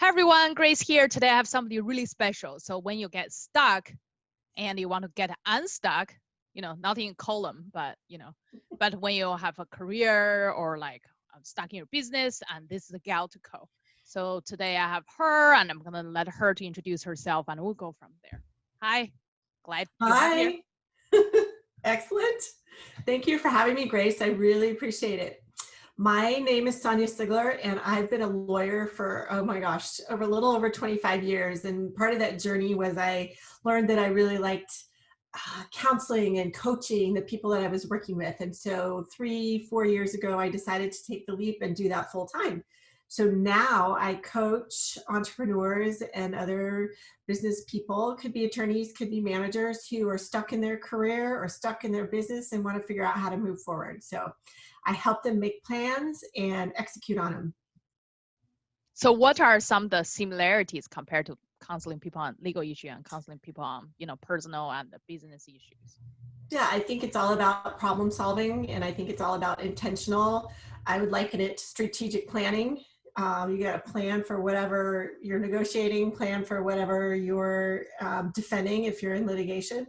Hi everyone, Grace here. Today I have somebody really special. So when you get stuck and you want to get unstuck, not in column, but when you have a career or like stuck in your business, and this is the gal to go. So today I have her, and I'm gonna let her to introduce herself, and we'll go from there. Hi, glad you have here. Excellent. Thank you for having me, Grace. I really appreciate it. My name is Sonya Sigler, and I've been a lawyer for, oh my gosh, over a little over 25 years. And part of that journey was I learned that I really liked counseling and coaching the people that I was working with. And so 3-4 years ago, I decided to take the leap and do that full time. So now I coach entrepreneurs and other business people, could be attorneys, could be managers who are stuck in their career or stuck in their business and want to figure out how to move forward. So I help them make plans and execute on them. So what are some of the similarities compared to counseling people on legal issue and counseling people on, personal and business issues? Yeah, I think it's all about problem solving, and I think it's all about intentional. I would liken it to strategic planning. You got to plan for whatever you're negotiating, plan for whatever you're defending if you're in litigation.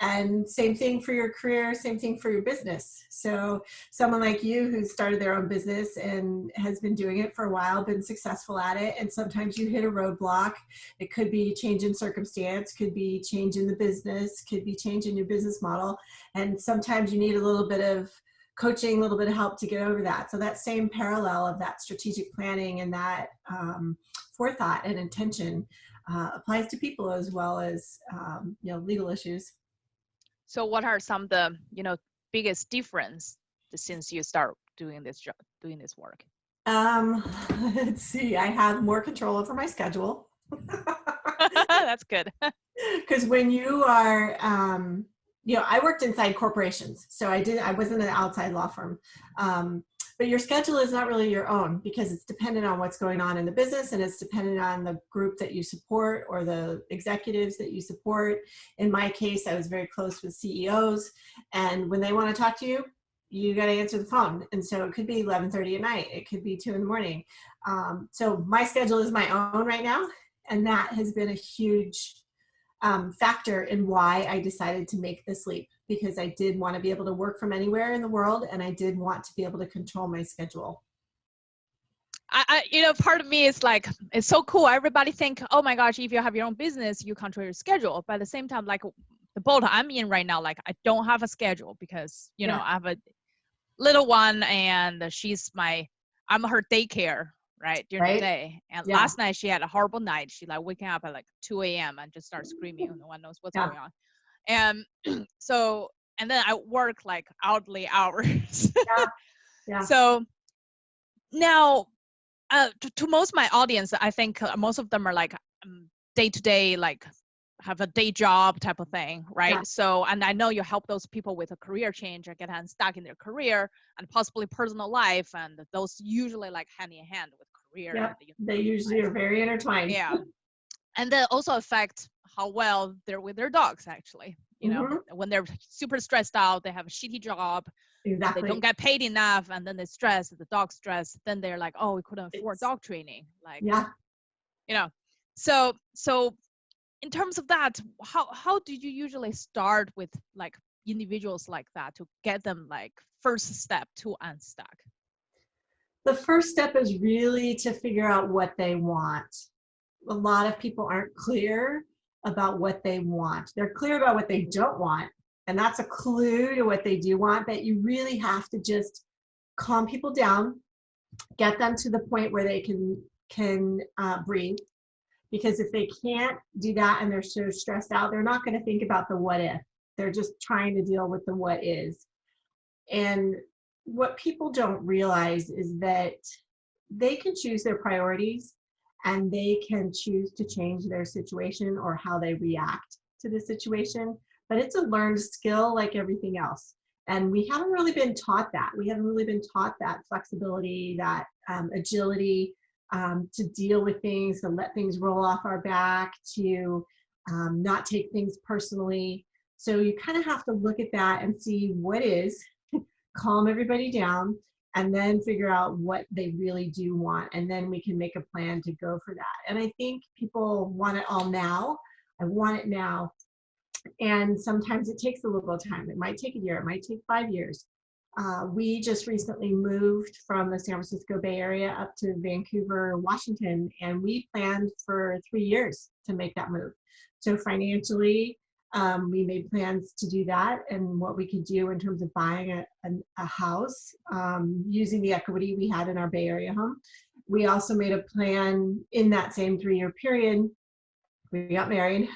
And same thing for your career, same thing for your business. So someone like you who started their own business and has been doing it for a while, been successful at it, and sometimes you hit a roadblock. It could be change in circumstance, could be change in the business, could be change in your business model. And sometimes you need a little bit of coaching, a little bit of help to get over that. So that same parallel of that strategic planning and that forethought and intention applies to people as well as legal issues. So what are some of the, biggest difference since you start doing this job, doing this work? Let's see, I have more control over my schedule. That's good. Because when you are, I worked inside corporations, so I wasn't an outside law firm. But your schedule is not really your own because it's dependent on what's going on in the business, and it's dependent on the group that you support or the executives that you support. In my case, I was very close with CEOs, and when they want to talk to you, you got to answer the phone. And so it could be 11:30 at night, it could be 2 a.m. So my schedule is my own right now, and that has been a huge factor in why I decided to make this leap, because I did want to be able to work from anywhere in the world, and I did want to be able to control my schedule. Part of me is like, it's so cool. Everybody think, oh my gosh, if you have your own business, you control your schedule. But at the same time, like the boat I'm in right now, like I don't have a schedule because, I have a little one, and I'm her daycare, right, during the day. And last night she had a horrible night. She like waking up at like 2 a.m. and just start screaming. No one knows what's going on. And so, and then I work like hourly hours. So now, to most of my audience, I think most of them are like day-to-day, like have a day job type of thing, right? So, and I know you help those people with a career change or get unstuck in their career and possibly personal life, and those usually like hand in hand with career. They usually are very intertwined. Yeah, and then also affect how well they're with their dogs. Actually, when they're super stressed out, they have a shitty job. Exactly. They don't get paid enough, and then they stress, the dog stress, then they're like, oh, we couldn't afford dog training. Like, so in terms of that, how do you usually start with like individuals like that to get them like first step to unstuck? The first step is really to figure out what they want. A lot of people aren't clear about what they want. They're clear about what they don't want, and that's a clue to what they do want. But you really have to just calm people down, get them to the point where they can breathe. Because if they can't do that and they're so stressed out, they're not going to think about the what if. They're just trying to deal with the what is. And what people don't realize is that they can choose their priorities, and they can choose to change their situation or how they react to the situation. But it's a learned skill like everything else. And we haven't really been taught that. We haven't really been taught that flexibility, that agility, to deal with things, to let things roll off our back, to not take things personally. So you kind of have to look at that and see what is, calm everybody down, and then figure out what they really do want. And then we can make a plan to go for that. And I think people want it all now. I want it now. And sometimes it takes a little time. It might take a year, it might take 5 years. We just recently moved from the San Francisco Bay Area up to Vancouver, Washington, and we planned for 3 years to make that move. So financially, we made plans to do that and what we could do in terms of buying a house using the equity we had in our Bay Area home. We also made a plan in that same 3-year period. We got married.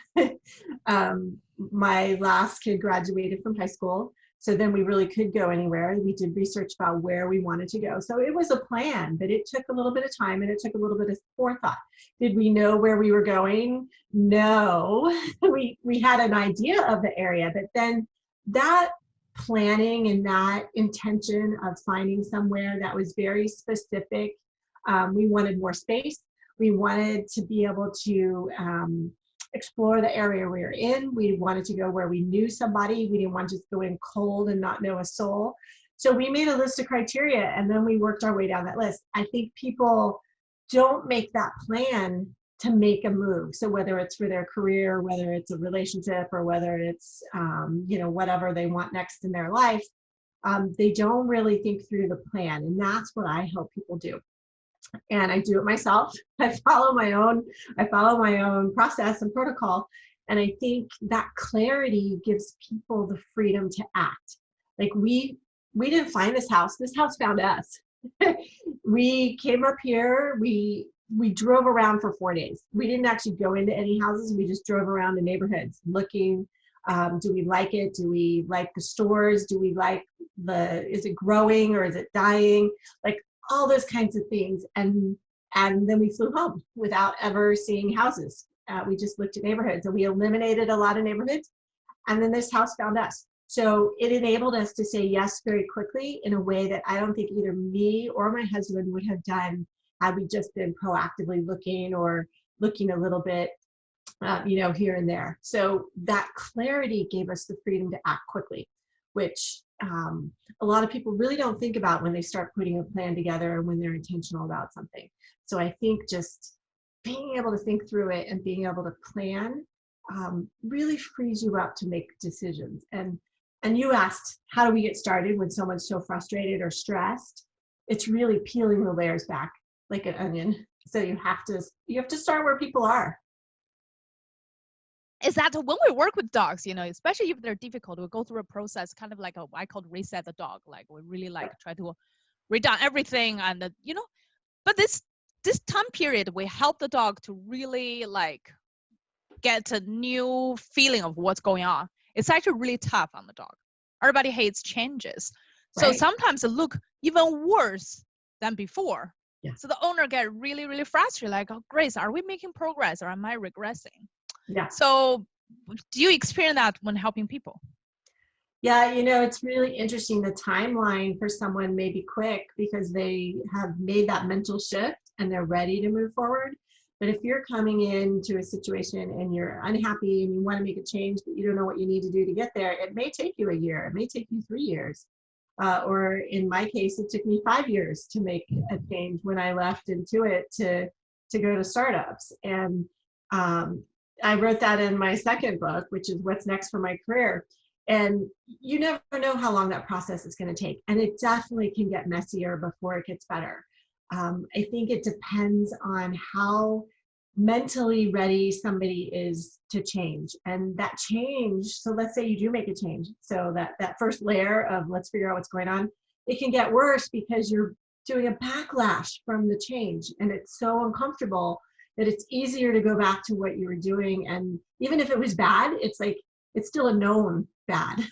My last kid graduated from high school. So then we really could go anywhere. We did research about where we wanted to go. So it was a plan, but it took a little bit of time and it took a little bit of forethought. Did we know where we were going? No. We had an idea of the area, but then that planning and that intention of finding somewhere that was very specific, we wanted more space. We wanted to be able to explore the area we were in. We wanted to go where we knew somebody. We didn't want to just go in cold and not know a soul. So we made a list of criteria and then we worked our way down that list. I think people don't make that plan to make a move. So whether it's for their career, whether it's a relationship, or whether it's whatever they want next in their life, they don't really think through the plan. And that's what I help people do. And I do it myself. I follow my own process and protocol. And I think that clarity gives people the freedom to act. Like we didn't find this house found us. We came up here, we drove around for 4 days. We didn't actually go into any houses. We just drove around the neighborhoods looking. Do we like it? Do we like the stores? Do we like is it growing or is it dying? Like all those kinds of things. And then we flew home without ever seeing houses. We just looked at neighborhoods and we eliminated a lot of neighborhoods. And then this house found us. So it enabled us to say yes very quickly in a way that I don't think either me or my husband would have done had we just been proactively looking or looking a little bit, here and there. So that clarity gave us the freedom to act quickly, which a lot of people really don't think about when they start putting a plan together and when they're intentional about something. So I think just being able to think through it and being able to plan really frees you up to make decisions. And you asked, how do we get started when someone's so frustrated or stressed? It's really peeling the layers back like an onion. So you have to start where people are. Is that when we work with dogs, especially if they're difficult, we go through a process kind of like I call reset the dog. Like we really try to redone everything and but this time period, we help the dog to really get a new feeling of what's going on. It's actually really tough on the dog. Everybody hates changes. Right. So sometimes it look even worse than before. Yeah. So the owner get really, really frustrated, like, oh, Grace, are we making progress or am I regressing? Yeah. So do you experience that when helping people? Yeah, it's really interesting. The timeline for someone may be quick because they have made that mental shift and they're ready to move forward. But if you're coming into a situation and you're unhappy and you want to make a change, but you don't know what you need to do to get there, it may take you a year. It may take you 3 years. Or in my case, it took me 5 years to make a change when I left Intuit to go to startups. And I wrote that in my second book, which is What's Next for My Career. And you never know how long that process is going to take. And it definitely can get messier before it gets better. I think it depends on how mentally ready somebody is to change. And that change, so let's say you do make a change. So that first layer of let's figure out what's going on, it can get worse because you're doing a backlash from the change. And it's so uncomfortable that it's easier to go back to what you were doing. And even if it was bad, it's still a known bad.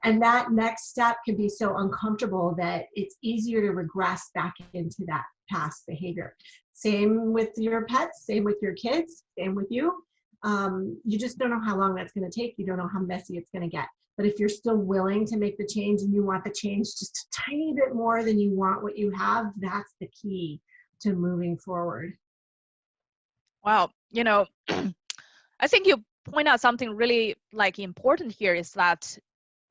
And that next step can be so uncomfortable that it's easier to regress back into that past behavior. Same with your pets, same with your kids, same with you. You just don't know how long that's going to take. You don't know how messy it's going to get. But if you're still willing to make the change and you want the change just a tiny bit more than you want what you have, that's the key to moving forward. Wow. I think you point out something really important here is that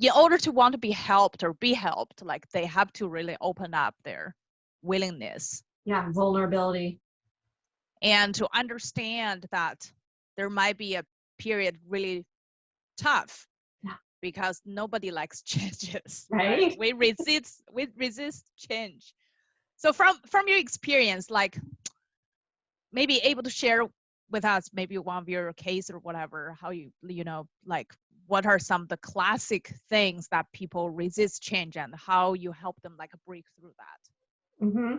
in order to want to be helped or be helped, like they have to really open up their willingness. Yeah, vulnerability. And to understand that there might be a period really tough, Yeah. because nobody likes changes, Right? We resist change. So from your experience, like maybe able to share with us maybe one of your case or whatever, how you know, like what are some of the classic things that people resist change and how you help them like break through that? Mm-hmm.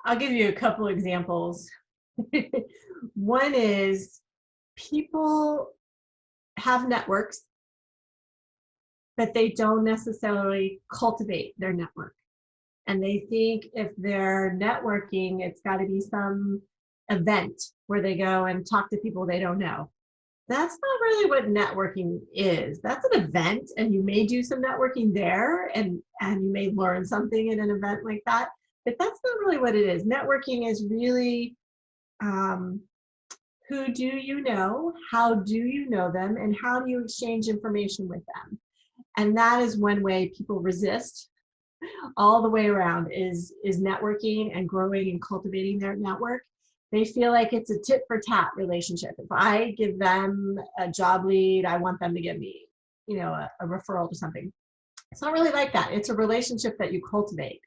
I'll give you a couple examples. One is people have networks, but they don't necessarily cultivate their network. And they think if they're networking, it's got to be some event where they go and talk to people they don't know. That's not really what networking is. That's an event, and you may do some networking there, and you may learn something in an event like that, but that's not really what it is. Networking is really who do you know, how do you know them, and how do you exchange information with them. And that is one way people resist all the way around is networking and growing and cultivating their network. They feel like it's a tit for tat relationship. If I give them a job lead, I want them to give me, you know, a referral to something. It's not really like that. It's a relationship that you cultivate.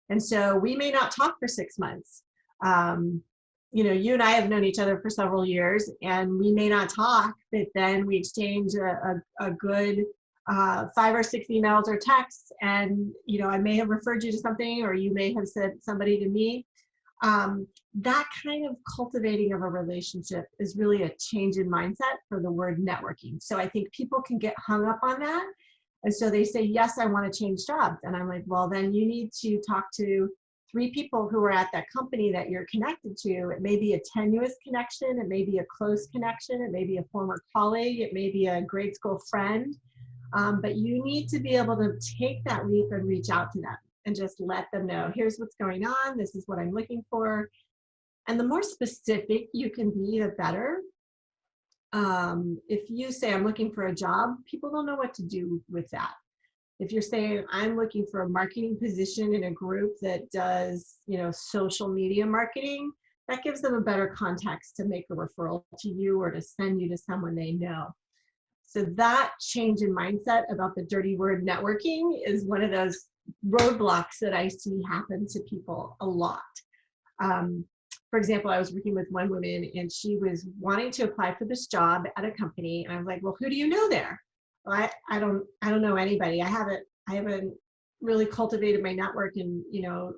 And so we may not talk for 6 months. You know, you and I have known each other for several years, and we may not talk, but then we exchange a good 5 or 6 emails or texts, and you know, I may have referred you to something, or you may have said somebody to me. That kind of cultivating of a relationship is really a change in mindset for the word networking. So I think people can get hung up on that, and so they say, yes, I want to change jobs, and I'm like, well, then you need to talk to 3 people who are at that company that you're connected to. It may be a tenuous connection, it may be a close connection, it may be a former colleague, it may be a grade school friend. But you need to be able to take that leap and reach out to them and just let them know, here's what's going on, this is what I'm looking for. And the more specific you can be, the better. If you say, I'm looking for a job, people don't know what to do with that. If you're saying, I'm looking for a marketing position in a group that does, you know, social media marketing, that gives them a better context to make a referral to you or to send you to someone they know. So that change in mindset about the dirty word networking is one of those roadblocks that I see happen to people a lot. For example, I was working with one woman, and she was wanting to apply for this job at a company, and I was like, well, who do you know there? Well, I don't know anybody. I haven't really cultivated my network, and you know,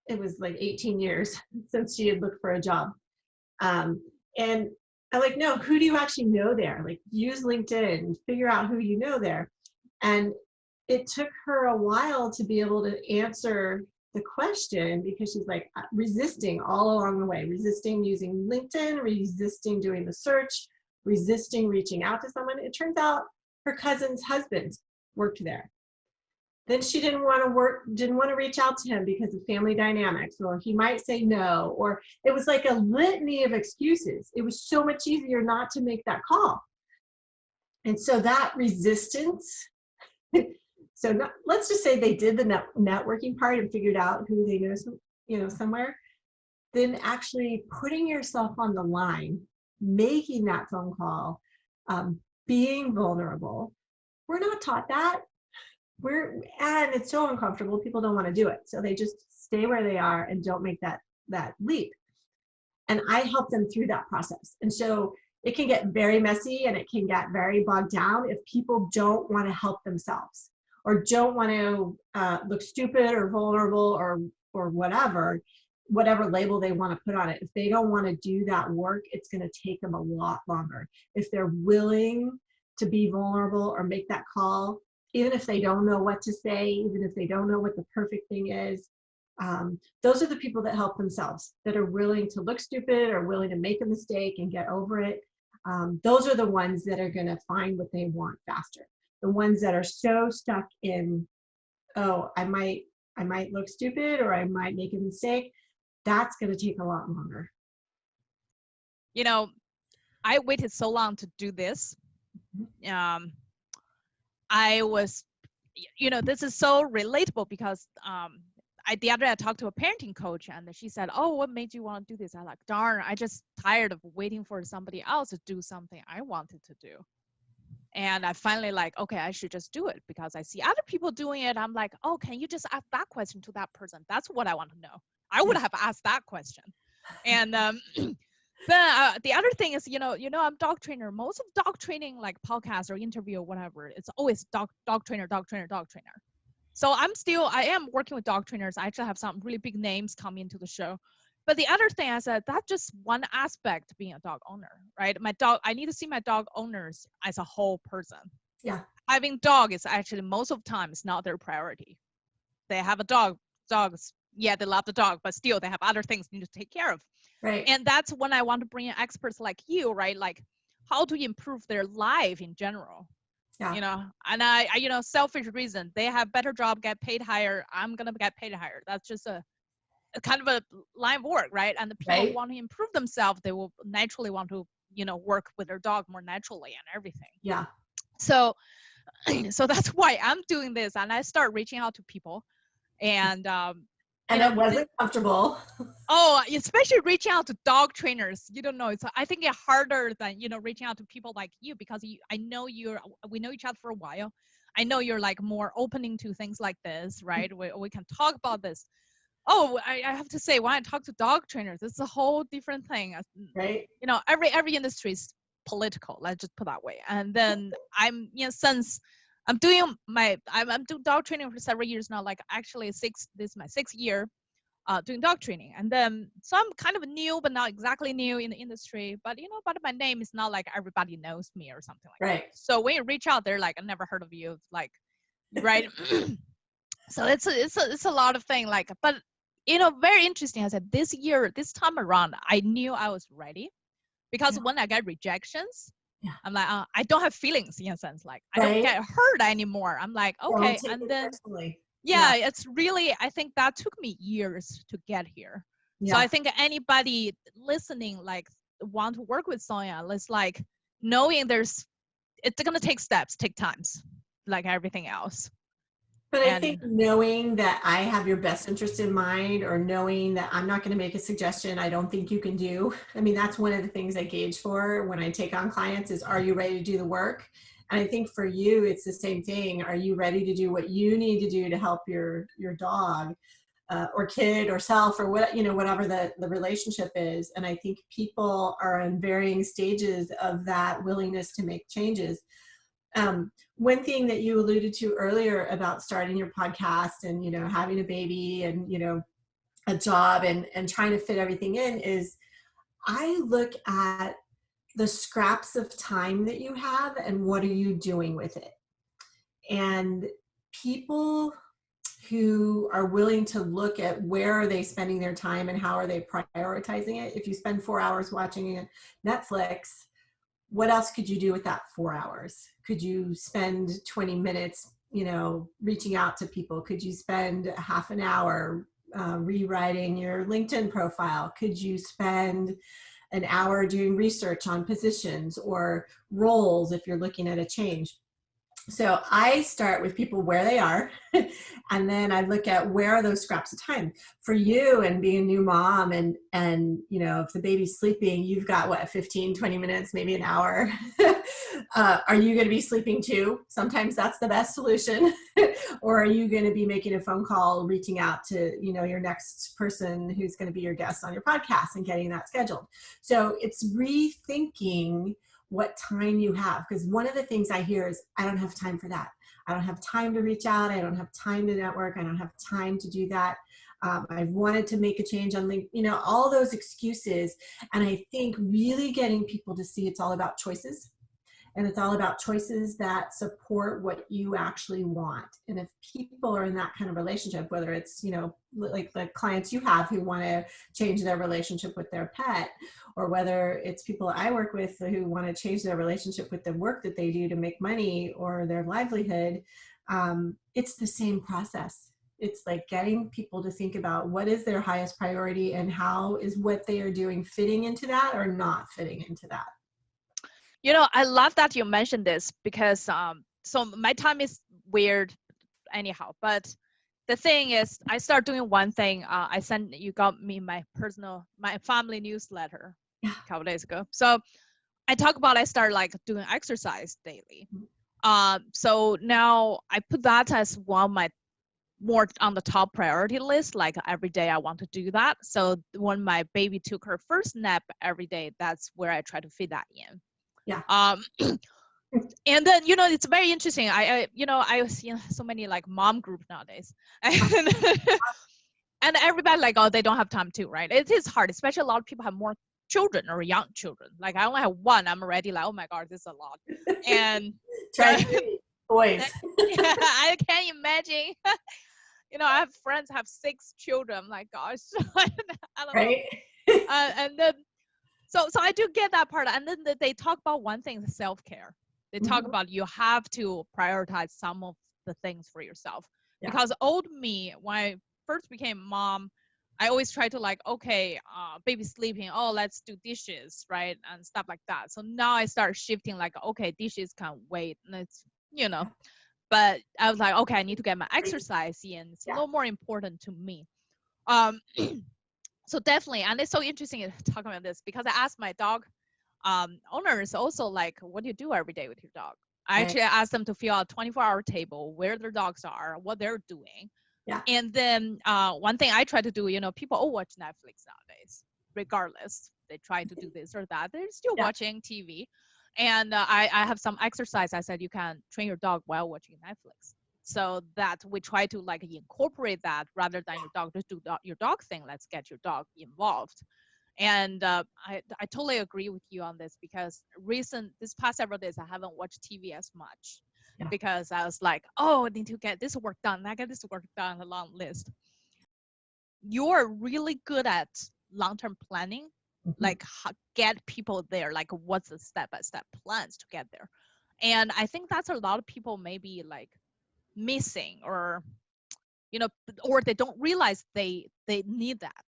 it was like 18 years since she had looked for a job. And I'm like, no, who do you actually know there? Like, use LinkedIn and figure out who you know there. And it took her a while to be able to answer the question, because she's like resisting all along the way, resisting using LinkedIn, resisting doing the search, resisting reaching out to someone. It turns out her cousin's husband worked there. Then she didn't want to reach out to him because of family dynamics, or he might say no, or it was like a litany of excuses. It was so much easier not to make that call. And so that resistance, so let's just say they did the networking part and figured out who they know, you know, somewhere, then actually putting yourself on the line, making that phone call, being vulnerable. We're not taught that. And it's so uncomfortable, people don't want to do it, so they just stay where they are and don't make that leap. And I help them through that process. And so it can get very messy, and it can get very bogged down if people don't want to help themselves, or don't want to look stupid or vulnerable, or whatever label they want to put on it. If they don't want to do that work, it's going to take them a lot longer. If they're willing to be vulnerable or make that call, even if they don't know what to say, even if they don't know what the perfect thing is, those are the people that help themselves, that are willing to look stupid or willing to make a mistake and get over it. Those are the ones that are going to find what they want faster. The ones that are so stuck in, oh, I might look stupid, or I might make a mistake, that's going to take a lot longer. You know, I waited so long to do this. I was this is so relatable because the other day I talked to a parenting coach and she said, oh, what made you want to do this? I'm like, darn, I just tired of waiting for somebody else to do something I wanted to do. And I finally like, okay, I should just do it because I see other people doing it. I'm like, oh, can you just ask that question to that person? That's what I want to know. I would have asked that question. And the other thing is, I'm dog trainer. Most of dog training, like podcast or interview or whatever, it's always dog trainer, dog trainer, dog trainer. So I am working with dog trainers. I actually have some really big names come into the show. But the other thing I said, that's just one aspect of being a dog owner, right? I need to see my dog owners as a whole person. Yeah. Having dog is actually most of the time is not their priority. They have a dog. Dogs, yeah, they love the dog, but still they have other things they need to take care of. Right. And that's when I want to bring in experts like you, right? Like how to improve their life in general. Yeah. And I selfish reason, they have better job, get paid higher. I'm going to get paid higher. That's just a kind of a line of work, right? And the people who want to improve themselves, they will naturally want to, work with their dog more naturally and everything. Yeah. So that's why I'm doing this. And I start reaching out to people and it wasn't comfortable. Oh, especially reaching out to dog trainers. You don't know. I think it's harder than, reaching out to people like you because we know each other for a while. I know you're like more opening to things like this, right? We can talk about this. Oh, I have to say, when I talk to dog trainers, it's a whole different thing. Right. Every industry is political. Let's just put it that way. And then since I'm doing I'm doing dog training for several years now, like actually this is my 6th year doing dog training. And then, so I'm kind of new, but not exactly new in the industry, but but my name is not like everybody knows me or something like that. So when you reach out, they're like, I never heard of you. Like, right. So it's a lot of things like, but very interesting. I said this time around, I knew I was ready because when I get rejections, I'm like, I don't have feelings in a sense. Like I don't get hurt anymore. I'm like, okay. And then, it's really, I think that took me years to get here. So I think anybody listening, like want to work with Sonya, it's like knowing it's going to take steps, take times, like everything else. But I think knowing that I have your best interest in mind, or knowing that I'm not going to make a suggestion I don't think you can do. I mean, that's one of the things I gauge for when I take on clients is, are you ready to do the work? And I think for you, it's the same thing. Are you ready to do what you need to do to help your dog or kid or self or whatever the relationship is? And I think people are in varying stages of that willingness to make changes. One thing that you alluded to earlier about starting your podcast and, having a baby and, a job and trying to fit everything in is, I look at the scraps of time that you have and what are you doing with it? And people who are willing to look at where are they spending their time and how are they prioritizing it. If you spend 4 hours watching Netflix, what else could you do with that 4 hours? Could you spend 20 minutes, reaching out to people? Could you spend half an hour rewriting your LinkedIn profile? Could you spend an hour doing research on positions or roles if you're looking at a change? So I start with people where they are, and then I look at where are those scraps of time for you. And being a new mom and if the baby's sleeping, you've got 15, 20 minutes, maybe an hour. Are you going to be sleeping too? Sometimes that's the best solution. Or are you going to be making a phone call, reaching out to, your next person who's going to be your guest on your podcast and getting that scheduled? So it's rethinking what time you have. Because one of the things I hear is, I don't have time for that. I don't have time to reach out. I don't have time to network. I don't have time to do that. I've wanted to make a change on LinkedIn, all those excuses. And I think really getting people to see it's all about choices. And it's all about choices that support what you actually want. And if people are in that kind of relationship, whether it's, like the clients you have who want to change their relationship with their pet, or whether it's people I work with who want to change their relationship with the work that they do to make money or their livelihood, it's the same process. It's like getting people to think about what is their highest priority and how is what they are doing fitting into that or not fitting into that. I love that you mentioned this because so my time is weird. anyhow. But the thing is, I start doing one thing. You got me my family newsletter a couple days ago. So I talk about I start like doing exercise daily. So now I put that as one of my more on the top priority list. Like every day I want to do that. So when my baby took her first nap every day, that's where I try to fit that in. Yeah. And then, it's very interesting. I see so many like mom group nowadays. And everybody like, oh, they don't have time too, right? It is hard, especially a lot of people have more children or young children. Like I only have one. I'm already like, oh my God, this is a lot. And boys. Yeah, I can't imagine. I have friends have 6 children. I'm like, gosh, I don't right? know. And then, so I do get that part. And then they talk about one thing, self-care. They talk about you have to prioritize some of the things for yourself. Yeah. Because old me, when I first became mom, I always try to like, okay, baby sleeping, oh, let's do dishes, right? And stuff like that. So now I start shifting like, okay, dishes can wait. And it's, but I was like, okay, I need to get my exercise in. It's a little more important to me. So definitely, and it's so interesting talking about this because I asked my dog owners also like, what do you do every day with your dog? I actually asked them to fill out a 24-hour table, where their dogs are, what they're doing. Yeah. And then one thing I try to do, people all watch Netflix nowadays, regardless. They try to do this or that. They're still watching TV. And I have some exercise. I said you can train your dog while watching Netflix. So that we try to like incorporate that rather than your dog just do your dog thing. Let's get your dog involved. And I totally agree with you on this because this past several days, I haven't watched TV as much because I was like, oh, I need to get this work done. I get this work done, a long list. You're really good at long-term planning, like get people there, like what's the step-by-step plans to get there. And I think that's a lot of people maybe like missing or, or they don't realize they need that.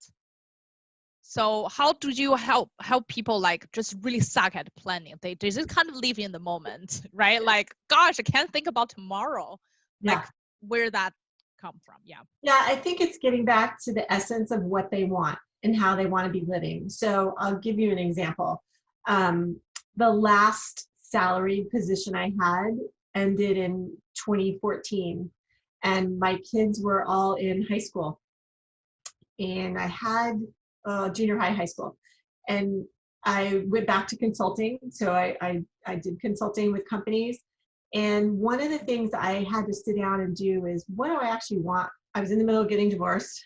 So how do you help people like just really suck at planning? They just kind of live in the moment, right? Like, gosh, I can't think about tomorrow. Like where that come from? Yeah, I think it's getting back to the essence of what they want and how they want to be living. So I'll give you an example. The last salaried position I had ended in 2014, and my kids were all in high school. And I had junior high school. And I went back to consulting. So I did consulting with companies. And one of the things I had to sit down and do is, what do I actually want? I was in the middle of getting divorced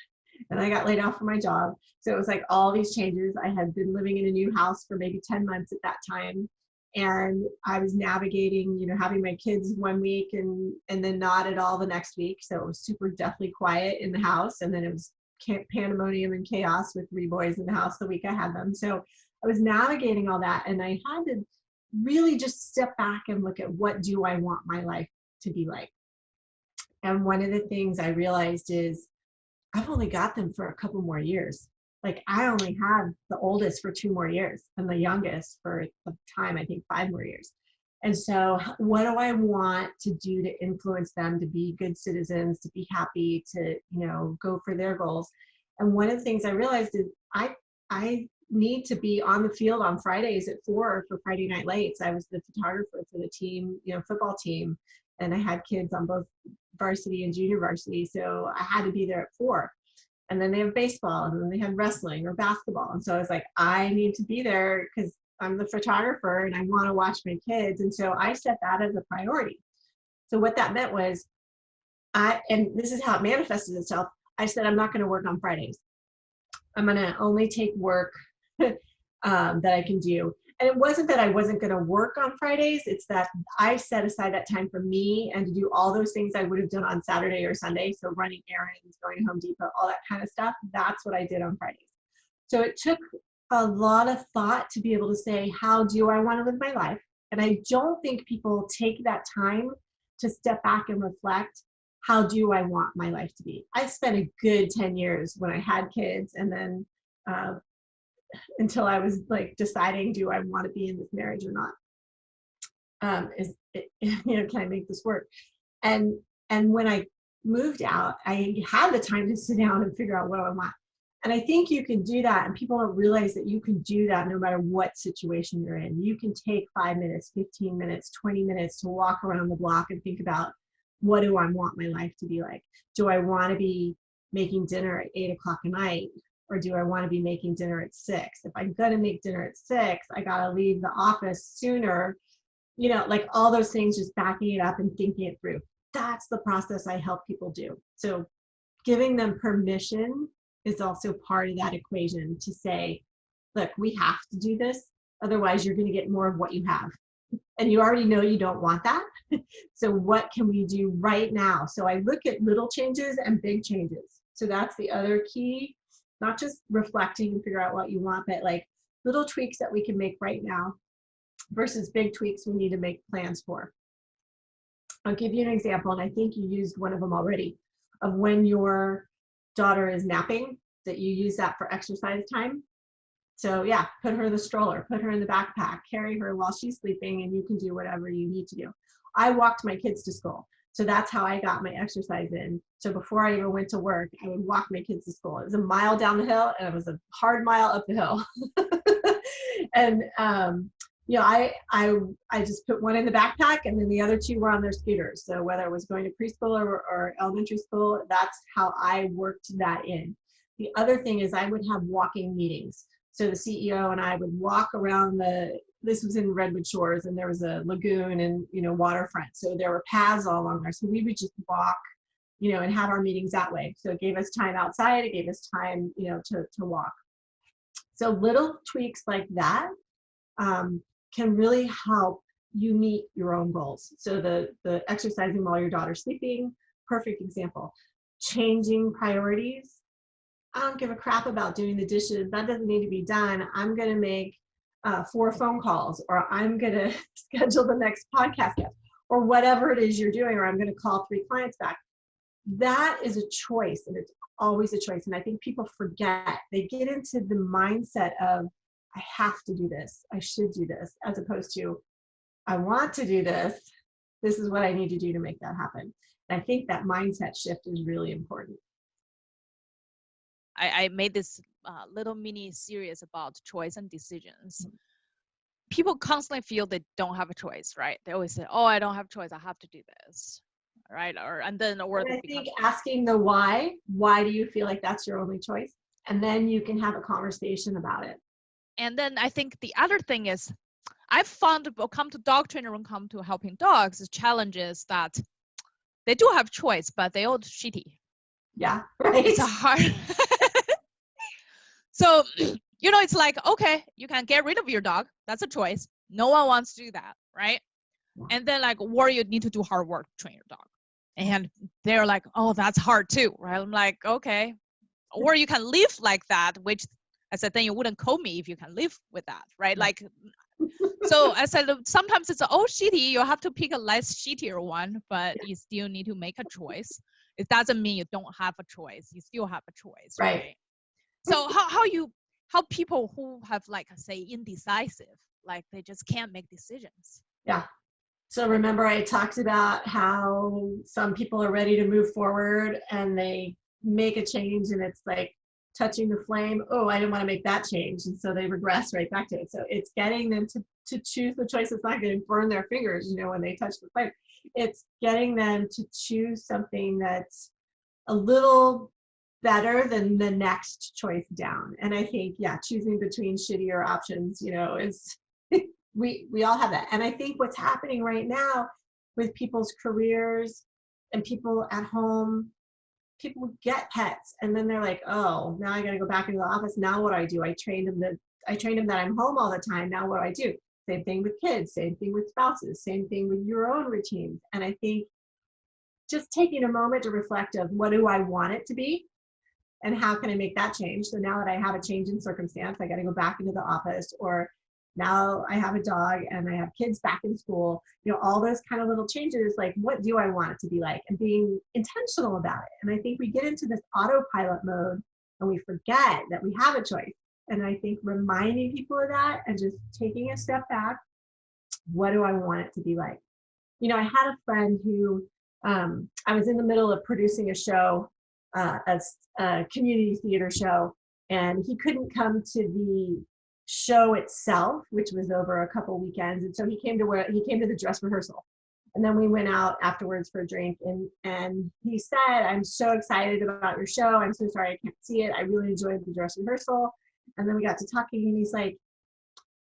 and I got laid off from my job. So it was like all these changes. I had been living in a new house for maybe 10 months at that time. And I was navigating, having my kids one week and then not at all the next week. So it was super deathly quiet in the house. And then it was pandemonium and chaos with 3 boys in the house the week I had them. So I was navigating all that, and I had to really just step back and look at, what do I want my life to be like? And one of the things I realized is I've only got them for a couple more years. Like I only have the oldest for 2 more years and the youngest for the time, I think 5 more years. And so what do I want to do to influence them to be good citizens, to be happy, to, go for their goals? And one of the things I realized is I need to be on the field on Fridays at 4 for Friday Night Lights. I was the photographer for the team, football team, and I had kids on both varsity and junior varsity. So I had to be there at 4. And then they have baseball, and then they have wrestling or basketball. And so I was like, I need to be there because I'm the photographer and I want to watch my kids. And so I set that as a priority. So what that meant was and this is how it manifested itself. I said, I'm not going to work on Fridays. I'm going to only take work that I can do. And it wasn't that I wasn't going to work on Fridays. It's that I set aside that time for me and to do all those things I would have done on Saturday or Sunday. So running errands, going to Home Depot, all that kind of stuff. That's what I did on Fridays. So it took a lot of thought to be able to say, how do I want to live my life? And I don't think people take that time to step back and reflect, how do I want my life to be? I spent a good 10 years when I had kids, and then until I was like deciding, do I want to be in this marriage or not? Can I make this work? And when I moved out, I had the time to sit down and figure out what I want. And I think you can do that. And people don't realize that you can do that no matter what situation you're in. You can take 5 minutes, 15 minutes, 20 minutes to walk around the block and think about, what do I want my life to be like? Do I want to be making dinner at 8 o'clock at night? Or do I want to be making dinner at 6? If I'm going to make dinner at 6, I got to leave the office sooner. Like all those things, just backing it up and thinking it through. That's the process I help people do. So giving them permission is also part of that equation to say, look, we have to do this. Otherwise, you're going to get more of what you have. And you already know you don't want that. So what can we do right now? So I look at little changes and big changes. So that's the other key, not just reflecting and figure out what you want, but like little tweaks that we can make right now versus big tweaks we need to make plans for. I'll give you an example, and I think you used one of them already, of when your daughter is napping, that you use that for exercise time. So yeah, put her in the stroller, put her in the backpack, carry her while she's sleeping, and you can do whatever you need to do. I walked my kids to school. So that's how I got my exercise in. So before I even went to work, I would walk my kids to school. It was a mile down the hill, and it was a hard mile up the hill. And I just put one in the backpack, and then the other two were on their scooters. So whether it was going to preschool or elementary school, that's how I worked that in. The other thing is I would have walking meetings. So the CEO and I would walk around this was in Redwood Shores, and there was a lagoon and, waterfront. So there were paths all along there. So we would just walk, and have our meetings that way. So it gave us time outside. It gave us time, to walk. So little tweaks like that can really help you meet your own goals. So the exercising while your daughter's sleeping, perfect example. Changing priorities. I don't give a crap about doing the dishes. That doesn't need to be done. I'm going to make 4 phone calls, or I'm going to schedule the next podcast guest, or whatever it is you're doing, or I'm going to call 3 clients back. That is a choice, and it's always a choice. And I think people forget. They get into the mindset of, I have to do this. I should do this, as opposed to, I want to do this. This is what I need to do to make that happen. And I think that mindset shift is really important. I made this little mini series about choice and decisions. People constantly feel they don't have a choice, right? They always say, oh, I don't have a choice. I have to do this, right? And I think asking the why do you feel like that's your only choice? And then you can have a conversation about it. And then I think the other thing is, I've found come to dog trainer and come to helping dogs is challenges that they do have choice, but they all shitty. Yeah, right. It's a hard. So, it's like, okay, you can get rid of your dog. That's a choice. No one wants to do that, right? And then or you need to do hard work to train your dog. And they're like, oh, that's hard too, right? I'm like, okay. Or you can live like that, which I said, then you wouldn't call me if you can live with that, right? So I said, sometimes it's shitty. You have to pick a less shittier one, but you still need to make a choice. It doesn't mean you don't have a choice. You still have a choice, right? So how people who have say indecisive, they just can't make decisions. Yeah. So remember I talked about how some people are ready to move forward and they make a change and it's like touching the flame. Oh, I didn't want to make that change. And so they regress right back to it. So it's getting them to choose the choice that's not going to burn their fingers, when they touch the flame. It's getting them to choose something that's a little better than the next choice down. And I think, choosing between shittier options, is we all have that. And I think what's happening right now with people's careers and people at home, people get pets and then they're like, oh, now I got to go back into the office. Now what do? I trained them that I'm home all the time. Now what do I do? Same thing with kids, same thing with spouses, same thing with your own routines. And I think just taking a moment to reflect of what do I want it to be and how can I make that change? So now that I have a change in circumstance, I got to go back into the office, or now I have a dog and I have kids back in school, all those kind of little changes, like what do I want it to be like, and being intentional about it. And I think we get into this autopilot mode and we forget that we have a choice. And I think reminding people of that and just taking a step back, what do I want it to be like? I had a friend who I was in the middle of producing a show, a community theater show, and he couldn't come to the show itself, which was over a couple weekends. And so he came to the dress rehearsal. And then we went out afterwards for a drink, and he said, "I'm so excited about your show. I'm so sorry I can't see it. I really enjoyed the dress rehearsal." And then we got to talking, and he's like,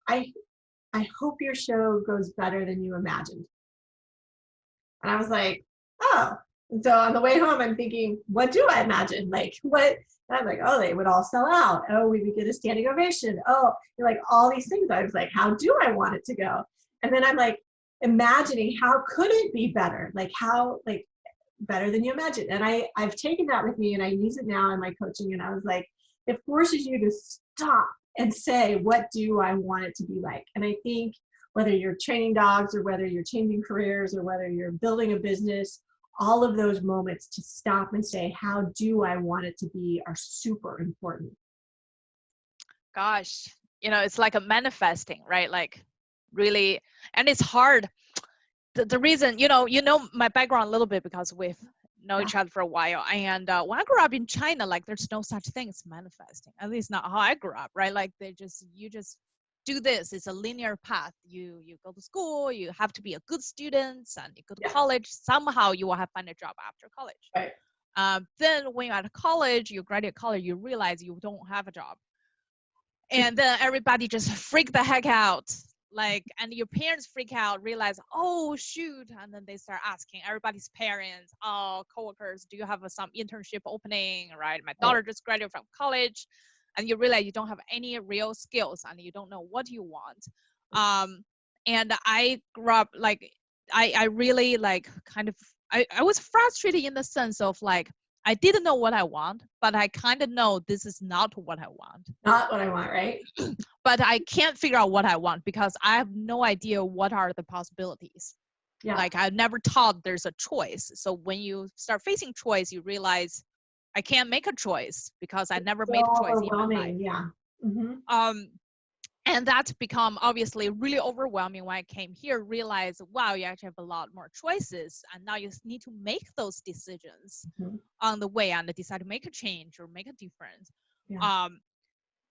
I hope your show goes better than you imagined. And I was like, oh. And so on the way home, I'm thinking, what do I imagine? Like, what? And I'm like, oh, they would all sell out. Oh, we would get a standing ovation. Oh, like all these things. I was like, how do I want it to go? And then I'm like, imagining how could it be better? Like how, like better than you imagine. And I've taken that with me and I use it now in my coaching. And I was like, it forces you to stop and say, what do I want it to be like? And I think whether you're training dogs or whether you're changing careers or whether you're building a business, all of those moments to stop and say, how do I want it to be, are super important. Gosh, it's like a manifesting, right? Like really, and it's hard. The reason, my background a little bit because we've known each other for a while. And when I grew up in China, like there's no such thing as manifesting, at least not how I grew up, right? Like you just do this. It's a linear path. You go to school, you have to be a good student, and you go to college. Somehow you will have find a job after college. Right. Then when you're at college, you graduate college, you realize you don't have a job. And then everybody just freak the heck out. Like, and your parents freak out, realize, oh shoot, and then they start asking everybody's parents, coworkers, do you have some internship opening, right? My daughter just graduated from college, and you realize you don't have any real skills and you don't know what you want. And I grew up like, I really like kind of, I was frustrated in the sense of like, I didn't know what I want, but I kind of know this is not what I want. Not what I want, right? But I can't figure out what I want because I have no idea what are the possibilities. Yeah. Like I've never thought there's a choice. So when you start facing choice, you realize I can't make a choice because I never made a choice in my life. Yeah. Mm-hmm. And that's become obviously really overwhelming when I came here, realize, wow, you actually have a lot more choices. And now you need to make those decisions on the way and decide to make a change or make a difference. Yeah.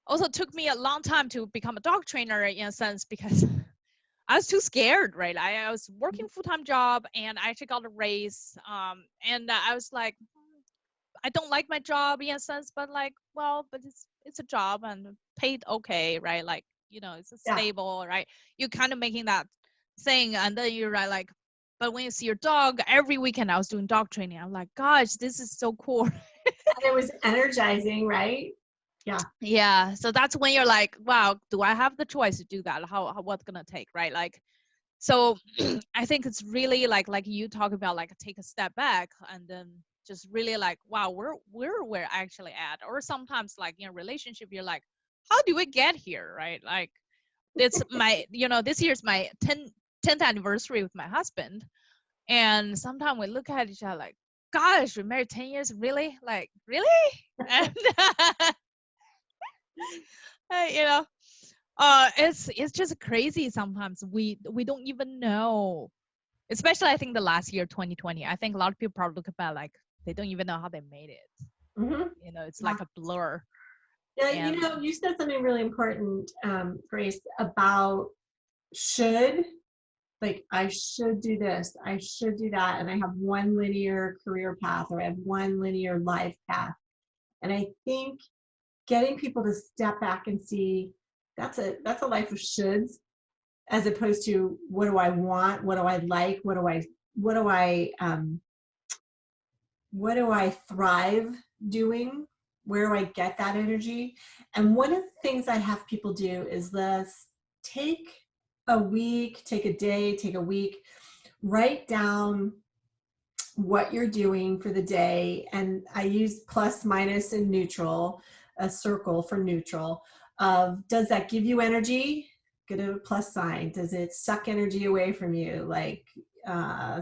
Also took me a long time to become a dog trainer in a sense because I was too scared, right? I was working full-time job and I actually got a raise. And I was like, I don't like my job in a sense, but like, well, but it's a job and paid okay, right? Like, it's a stable, right? You're kind of making that thing, and then you're right, like, but when you see your dog, every weekend I was doing dog training. I'm like, gosh, this is so cool. And it was energizing, right? Yeah. Yeah. So that's when you're like, wow, do I have the choice to do that? What's gonna take, right? Like, so I think it's really like you talk about, like, take a step back and then just really like, wow, we're actually at. Or sometimes like in a relationship, you're like, how do we get here, right? Like, it's my, this year's my 10th anniversary with my husband, and sometimes we look at each other like, gosh, we married 10 years, really? Like, really? And it's just crazy sometimes. We don't even know, especially I think the last year, 2020. I think a lot of people probably look about like they don't even know how they made it. It's like a blur. Yeah, you said something really important, Grace, about should. Like, I should do this, I should do that, and I have one linear career path, or I have one linear life path. And I think getting people to step back and see that's a life of shoulds, as opposed to what do I want, what do I like, what do I thrive doing, where do I get that energy. And one of the things I have people do is let's take a week, take a day, take a week, write down what you're doing for the day. And I use plus, minus, and neutral, a circle for neutral. Does that give you energy? Get a plus sign. Does it suck energy away from you? Like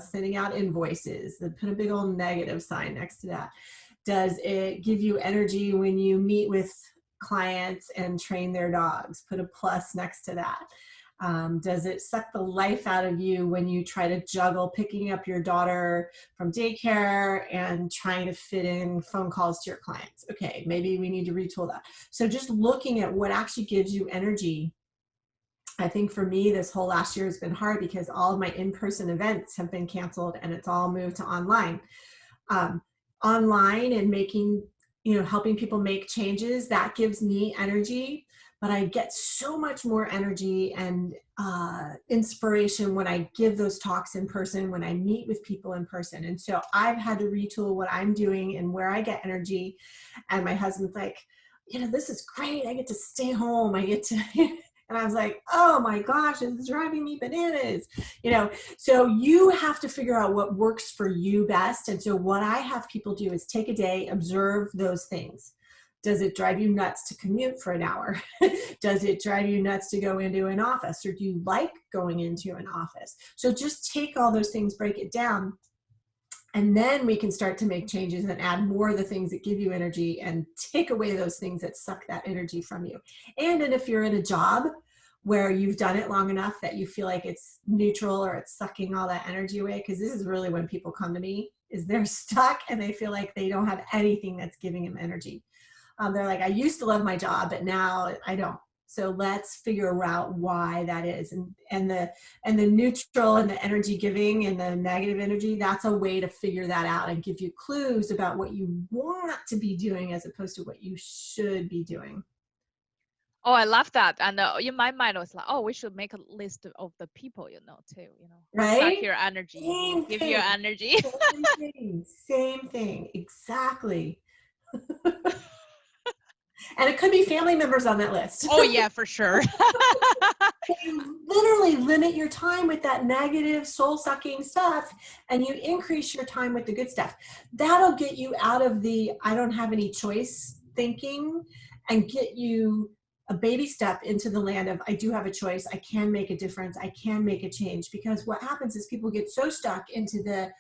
sending out invoices, then put a big old negative sign next to that. Does it give you energy when you meet with clients and train their dogs? Put a plus next to that. Does it suck the life out of you when you try to juggle picking up your daughter from daycare and trying to fit in phone calls to your clients? Okay, maybe we need to retool that. So just looking at what actually gives you energy. I think for me, this whole last year has been hard because all of my in-person events have been canceled and it's all moved to online. Online and making, helping people make changes, that gives me energy, but I get so much more energy and inspiration when I give those talks in person, when I meet with people in person. And so I've had to retool what I'm doing and where I get energy. And my husband's like, this is great. I get to stay home. I get to, and I was like, oh my gosh, it's driving me bananas. So you have to figure out what works for you best. And so what I have people do is take a day, observe those things. Does it drive you nuts to commute for an hour? Does it drive you nuts to go into an office? Or do you like going into an office? So just take all those things, break it down, and then we can start to make changes and add more of the things that give you energy and take away those things that suck that energy from you. And then if you're in a job where you've done it long enough that you feel like it's neutral or it's sucking all that energy away, because this is really when people come to me, is they're stuck and they feel like they don't have anything that's giving them energy. They're like, I used to love my job, but now I don't. So let's figure out why that is. And the neutral and the energy giving and the negative energy, that's a way to figure that out and give you clues about what you want to be doing as opposed to what you should be doing. Oh, I love that. And in my mind, I was like, oh, we should make a list of the people, too, right? Suck your energy, Same give thing. you energy. Same thing. Exactly. And it could be family members on that list. Oh, yeah, for sure. You literally limit your time with that negative soul-sucking stuff and you increase your time with the good stuff. That'll get you out of the I don't have any choice thinking and get you a baby step into the land of I do have a choice. I can make a difference. I can make a change. Because what happens is people get so stuck into the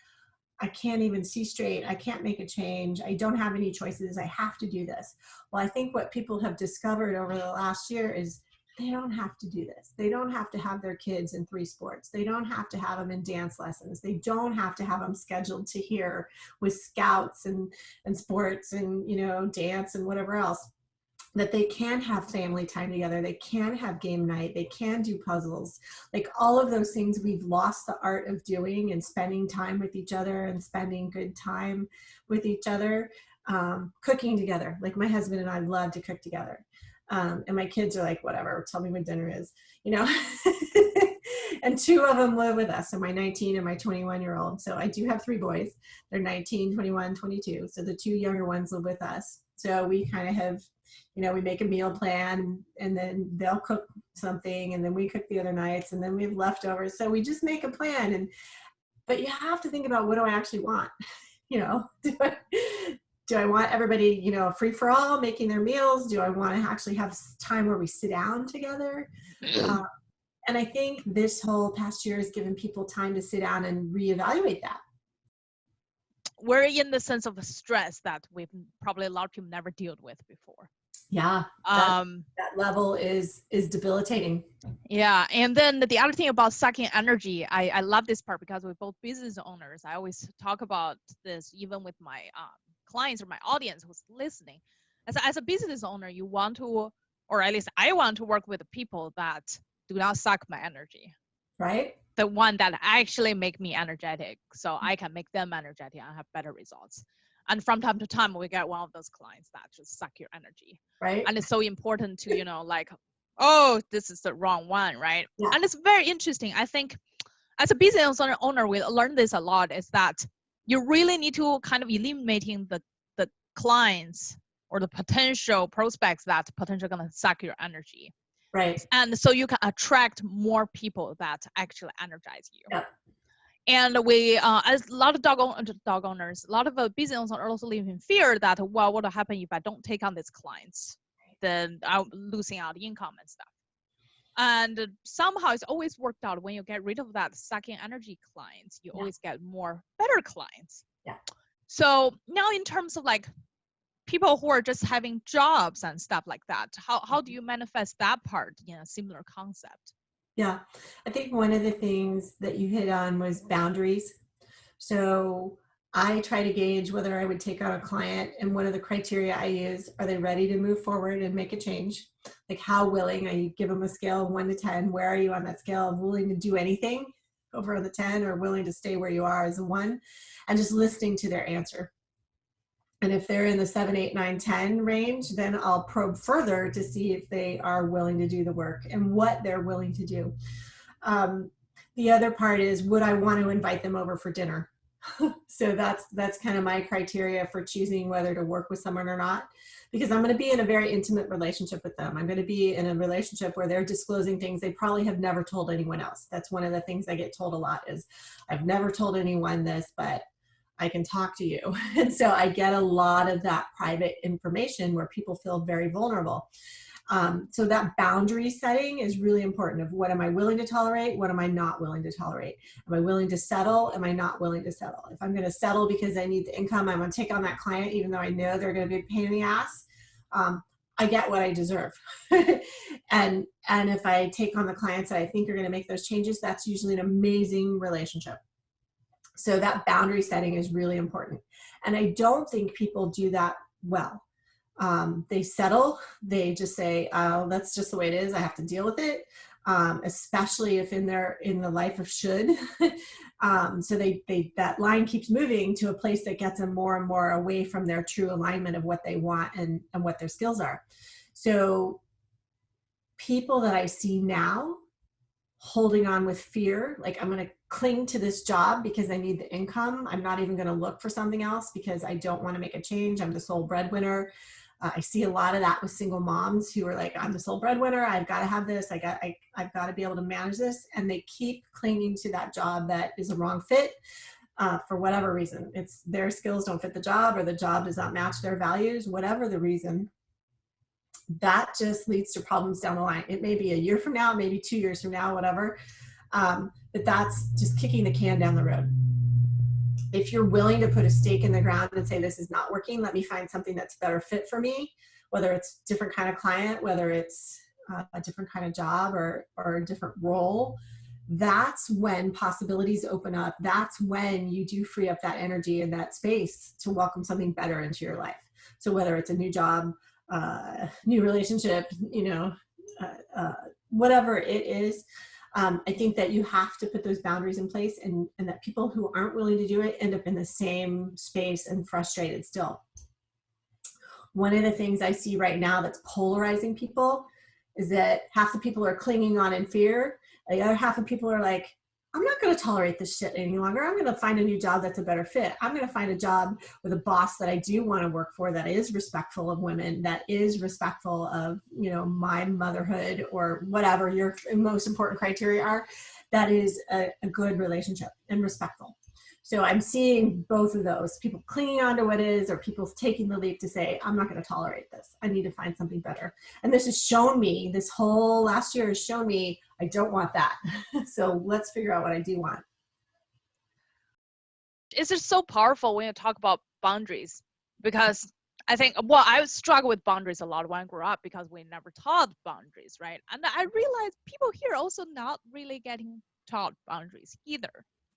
I can't even see straight. I can't make a change. I don't have any choices. I have to do this. Well, I think what people have discovered over the last year is they don't have to do this. They don't have to have their kids in 3 sports. They don't have to have them in dance lessons. They don't have to have them scheduled to here with scouts and sports and, dance and whatever else. That they can have family time together. They can have game night. They can do puzzles. Like all of those things we've lost the art of doing and spending time with each other and spending good time with each other. Cooking together. Like my husband and I love to cook together. And my kids are like, whatever, tell me what dinner is, and 2 of them live with us. So my 19 and my 21-year-old. So I do have 3 boys. They're 19, 21, 22. So the 2 younger ones live with us. So we kind of have, we make a meal plan and then they'll cook something and then we cook the other nights and then we have leftovers. So we just make a plan. But you have to think about what do I actually want? Do I want everybody, free for all, making their meals? Do I want to actually have time where we sit down together? And I think this whole past year has given people time to sit down and reevaluate that. We're in the sense of the stress that we've probably a lot of people never dealt with before. Yeah, that level is debilitating. Yeah, and then the other thing about sucking energy, I love this part because we're both business owners. I always talk about this even with my clients or my audience who's listening. As a business owner, you want to, or at least I want to work with people that do not suck my energy. Right. The one that actually make me energetic so I can make them energetic and have better results. And from time to time, we get one of those clients that just suck your energy. Right. And it's so important to, like, oh, this is the wrong one, right? Yeah. And it's very interesting. I think as a business owner, we learn this a lot, is that you really need to kind of eliminating the clients or the potential prospects that potentially going to suck your energy. Right. And so you can attract more people that actually energize you. Yeah. And we, as a lot of dog owners, a lot of business owners are also living in fear that, well, what will happen if I don't take on these clients? Then I'm losing out income and stuff. And somehow it's always worked out when you get rid of that sucking energy clients, you always get more better clients. Yeah. So now in terms of like people who are just having jobs and stuff like that, how do you manifest that part in a similar concept? Yeah. I think one of the things that you hit on was boundaries. So I try to gauge whether I would take on a client, and one of the criteria I use, are they ready to move forward and make a change? Like how willing, I give them a scale of 1 to 10. Where are you on that scale of willing to do anything over on the 10, or willing to stay where you are as a 1? And just listening to their answer. And if they're in the 7, 8, 9, 10 range, then I'll probe further to see if they are willing to do the work and what they're willing to do. Um, the other part is, would I want to invite them over for dinner? So that's kind of my criteria for choosing whether to work with someone or not, because I'm going to be in a very intimate relationship with them. I'm going to be in a relationship where they're disclosing things they probably have never told anyone else. That's one of the things I get told a lot is, I've never told anyone this, but I can talk to you. And so I get a lot of that private information where people feel very vulnerable. So that boundary setting is really important, of what am I willing to tolerate? What am I not willing to tolerate? Am I willing to settle? Am I not willing to settle? If I'm going to settle because I need the income, I'm going to take on that client, even though I know they're going to be a pain in the ass. I get what I deserve. and if I take on the clients that I think are going to make those changes, that's usually an amazing relationship. So that boundary setting is really important. And I don't think people do that well. They settle, they just say, oh, that's just the way it is, I have to deal with it. Especially if in the life of should. So that line keeps moving to a place that gets them more and more away from their true alignment of what they want and what their skills are. So people that I see now holding on with fear, like, I'm going to cling to this job because I need the income. I'm not even going to look for something else because I don't want to make a change. I'm the sole breadwinner. I see a lot of that with single moms who are like, I'm the sole breadwinner. I've got to have this. I've got to be able to manage this. And they keep clinging to that job that is a wrong fit for whatever reason. It's their skills don't fit the job, or the job does not match their values, whatever the reason. That just leads to problems down the line. It may be a year from now, maybe 2 years from now, whatever. But that's just kicking the can down the road. If you're willing to put a stake in the ground and say, this is not working, let me find something that's a better fit for me, whether it's a different kind of client, whether it's a different kind of job or a different role, that's when possibilities open up. That's when you do free up that energy and that space to welcome something better into your life. So whether it's a new job, new relationship, whatever it is, I think that you have to put those boundaries in place, and that people who aren't willing to do it end up in the same space and frustrated still. One of the things I see right now that's polarizing people is that half the people are clinging on in fear. The other half of people are like, I'm not going to tolerate this shit any longer. I'm going to find a new job that's a better fit. I'm going to find a job with a boss that I do want to work for, that is respectful of women, that is respectful of, my motherhood, or whatever your most important criteria are. That is a good relationship and respectful. So I'm seeing both of those, people clinging on to what is, or people taking the leap to say, I'm not going to tolerate this. I need to find something better. And this has shown me, this whole last year has shown me, I don't want that. So let's figure out what I do want. It's just so powerful when you talk about boundaries, because I think, well, I struggle with boundaries a lot when I grew up because we never taught boundaries, right? And I realized people here also not really getting taught boundaries either.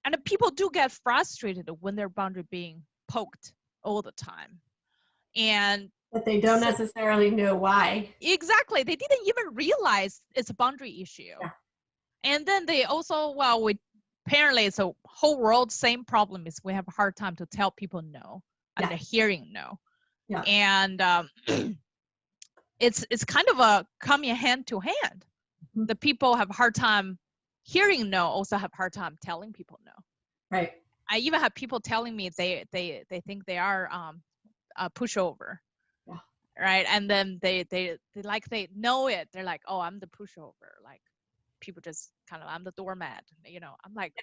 And people do get frustrated when their boundary being poked all the time. But they don't necessarily know why. Exactly. They didn't even realize it's a boundary issue. Yeah. And then they also, apparently it's a whole world, same problem is we have a hard time to tell people no, and they're hearing no. Yeah. And it's kind of a coming hand to hand. Mm-hmm. The people have a hard time hearing no, also have a hard time telling people no. Right. I even have people telling me they think they are a pushover. Yeah. Right. And then they know it. They're like, oh, I'm the pushover. Like, people just kind of, I'm the doormat. I'm like,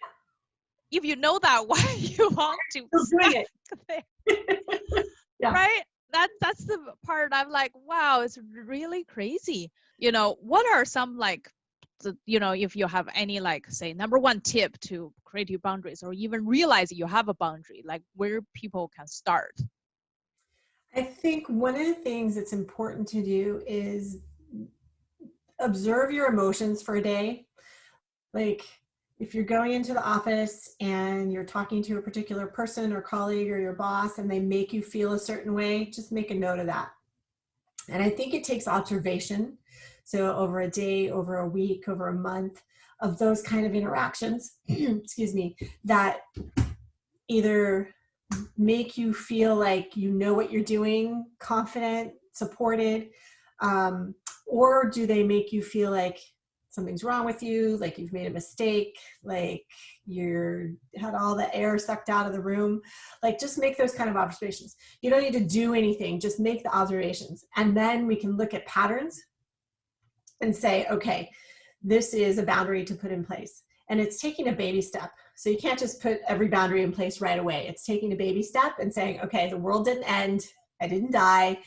if you know that, why you want to doing it there? Yeah. Right. That's the part I'm like, wow, it's really crazy. What are some if you have any say number one tip to create your boundaries, or even realize you have a boundary, like where people can start? I think one of the things that's important to do is observe your emotions for a day. Like if you're going into the office and you're talking to a particular person or colleague or your boss and they make you feel a certain way, just make a note of that. And I think it takes observation. So over a day, over a week, over a month of those kind of interactions, excuse me, that either make you feel like you know what you're doing, confident, supported, or do they make you feel like something's wrong with you, like you've made a mistake, like you're had all the air sucked out of the room? Like just make those kind of observations. You don't need to do anything, just make the observations. And then we can look at patterns and say, okay, this is a boundary to put in place. And it's taking a baby step. So you can't just put every boundary in place right away. It's taking a baby step and saying, okay, the world didn't end, I didn't die,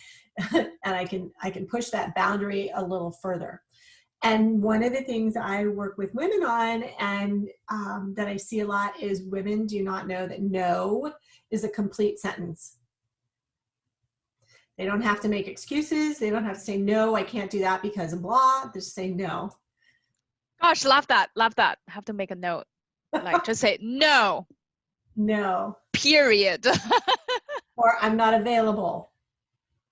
and I can push that boundary a little further. And one of the things I work with women on and that I see a lot is women do not know that no is a complete sentence. They don't have to make excuses. They don't have to say, no, I can't do that because of blah. They just say no. Gosh, love that. Love that. I have to make a note. Like just say no. No. Period. Or I'm not available.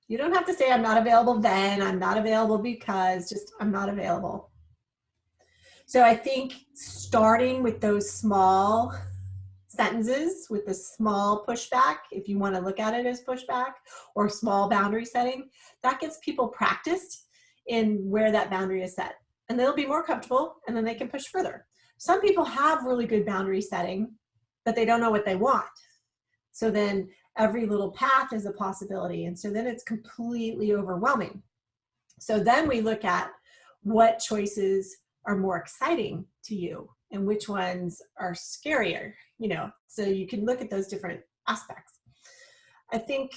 You don't have to say I'm not available then, I'm not available because, just I'm not available. So I think starting with those small sentences, with the small pushback, if you want to look at it as pushback or small boundary setting, that gets people practiced in where that boundary is set. And they'll be more comfortable and then they can push further. Some people have really good boundary setting, but they don't know what they want. So then every little path is a possibility. And so then it's completely overwhelming. So then we look at what choices are more exciting to you and which ones are scarier, you know, so you can look at those different aspects. I think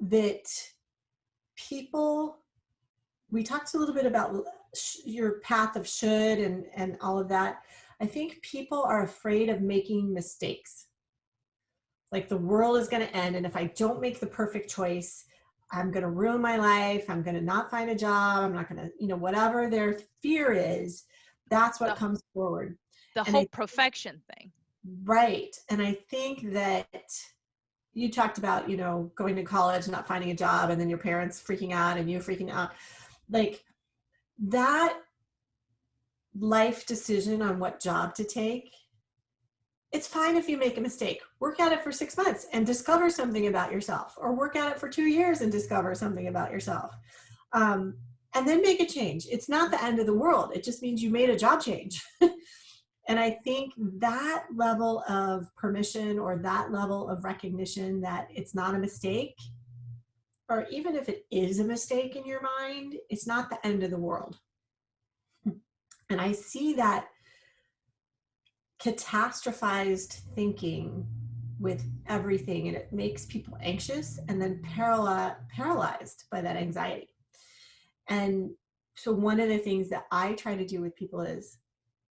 that people, we talked a little bit about your path of should and all of that. I think people are afraid of making mistakes. Like the world is going to end, and if I don't make the perfect choice, I'm going to ruin my life. I'm going to not find a job. I'm not going to, you know, whatever their fear is, that's what comes forward. The whole perfection thing. Right. And I think that you talked about, you know, going to college, not finding a job, and then your parents freaking out and you freaking out. Like that life decision on what job to take, it's fine if you make a mistake. Work at it for 6 months and discover something about yourself, or work at it for 2 years and discover something about yourself. And then make a change. It's not the end of the world. It just means you made a job change. And I think that level of permission, or that level of recognition that it's not a mistake, or even if it is a mistake in your mind, it's not the end of the world. And I see that catastrophized thinking with everything, and it makes people anxious and then paralyzed by that anxiety. And so one of the things that I try to do with people is,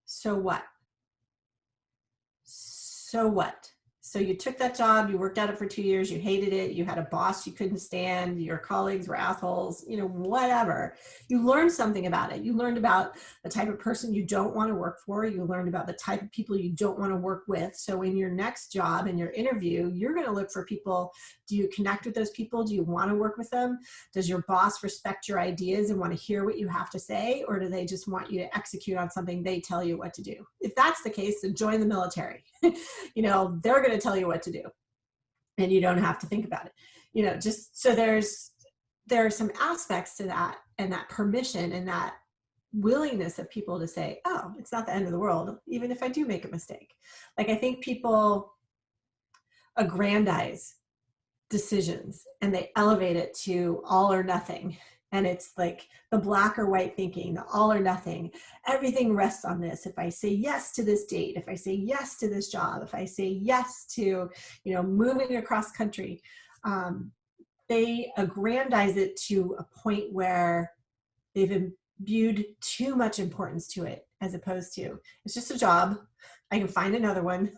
so what? So what? So you took that job, you worked at it for 2 years, you hated it, you had a boss you couldn't stand, your colleagues were assholes, you know, whatever. You learned something about it. You learned about the type of person you don't want to work for. You learned about the type of people you don't want to work with. So in your next job, in your interview, you're going to look for people. Do you connect with those people? Do you want to work with them? Does your boss respect your ideas and want to hear what you have to say? Or do they just want you to execute on something they tell you what to do? If that's the case, then join the military. You know, they're going to tell you what to do and you don't have to think about it. You know, just so there are some aspects to that, and that permission and that willingness of people to say, oh, it's not the end of the world, even if I do make a mistake. Like I think people aggrandize decisions and they elevate it to all or nothing. And it's like the black or white thinking, the all or nothing. Everything rests on this. If I say yes to this date, if I say yes to this job, if I say yes to, you know, moving across country, they aggrandize it to a point where they've imbued too much importance to it, as opposed to, it's just a job, I can find another one.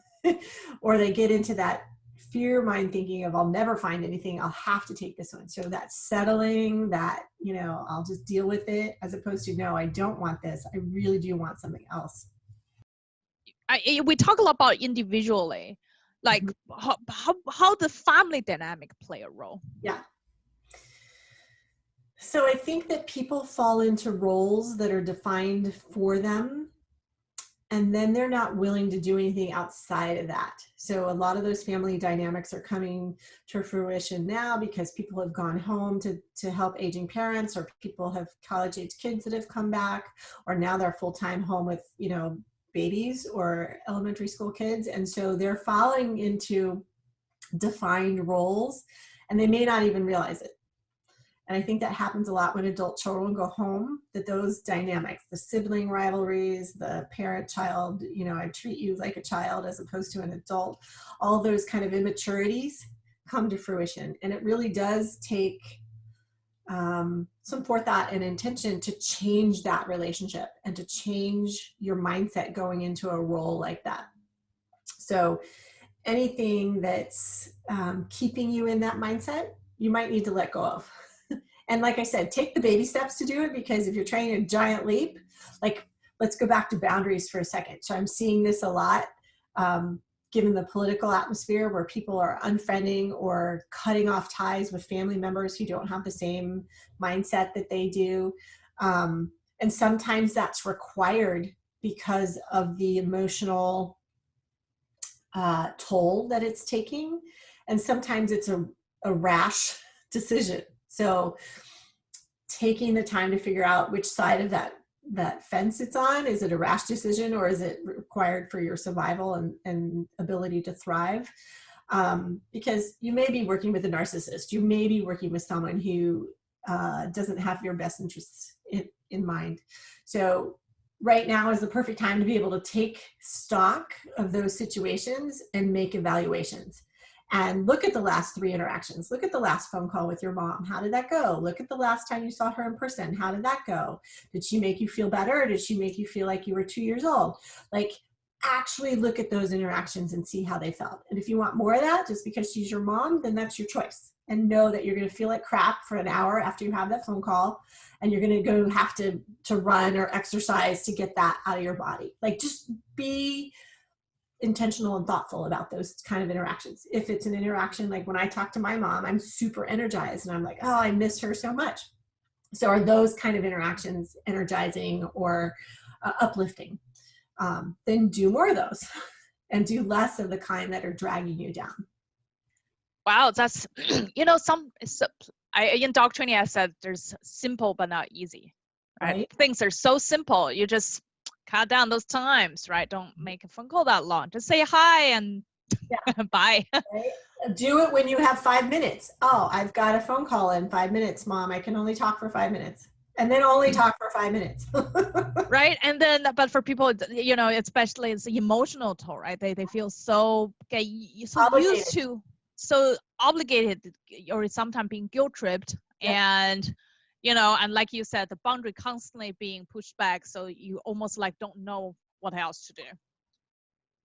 Or they get into that fear mind thinking of, I'll never find anything, I'll have to take this one. So that settling, that, you know, I'll just deal with it, as opposed to, no, I don't want this, I really do want something else. we talk a lot about individually, like how the family dynamic play a role. Yeah. So I think that people fall into roles that are defined for them, and then they're not willing to do anything outside of that. So a lot of those family dynamics are coming to fruition now because people have gone home to help aging parents, or people have college-age kids that have come back, or now they're full-time home with, you know, babies or elementary school kids. And so they're falling into defined roles, and they may not even realize it. And I think that happens a lot when adult children go home, that those dynamics, the sibling rivalries, the parent-child, you know, I treat you like a child as opposed to an adult, all those kind of immaturities come to fruition. And it really does take some forethought and intention to change that relationship and to change your mindset going into a role like that. So anything that's keeping you in that mindset, you might need to let go of. And like I said, take the baby steps to do it, because if you're trying a giant leap, like, let's go back to boundaries for a second. So I'm seeing this a lot, given the political atmosphere, where people are unfriending or cutting off ties with family members who don't have the same mindset that they do. And sometimes that's required because of the emotional toll that it's taking. And sometimes it's a rash decision. So taking the time to figure out which side of that fence it's on, is it a rash decision, or is it required for your survival and ability to thrive? Because you may be working with a narcissist, you may be working with someone who doesn't have your best interests in mind. So right now is the perfect time to be able to take stock of those situations and make evaluations. And look at the last 3 interactions. Look at the last phone call with your mom. How did that go? Look at the last time you saw her in person. How did that go? Did she make you feel better? Or did she make you feel like you were 2 years old? Like, actually look at those interactions and see how they felt. And if you want more of that, just because she's your mom, then that's your choice. And know that you're going to feel like crap for an hour after you have that phone call, and you're going to go have to run or exercise to get that out of your body. Like, just be intentional and thoughtful about those kind of interactions. If it's an interaction, like when I talk to my mom, I'm super energized and I'm like, oh, I miss her so much. So are those kind of interactions energizing or uplifting? Then do more of those and do less of the kind that are dragging you down. Wow, that's, you know, in dog training, I said there's simple but not easy, right? Things are so simple. You just cut down those times, right? Don't make a phone call that long. Just say hi and bye. Right? Do it when you have 5 minutes. Oh, I've got a phone call in 5 minutes, Mom. I can only talk for 5 minutes. And then only talk for 5 minutes. Right. And then, but for people, you know, especially it's the emotional toll, right? They feel so used to, so obligated, or sometimes being guilt tripped. And, you know, and like you said, the boundary constantly being pushed back. So you almost like don't know what else to do.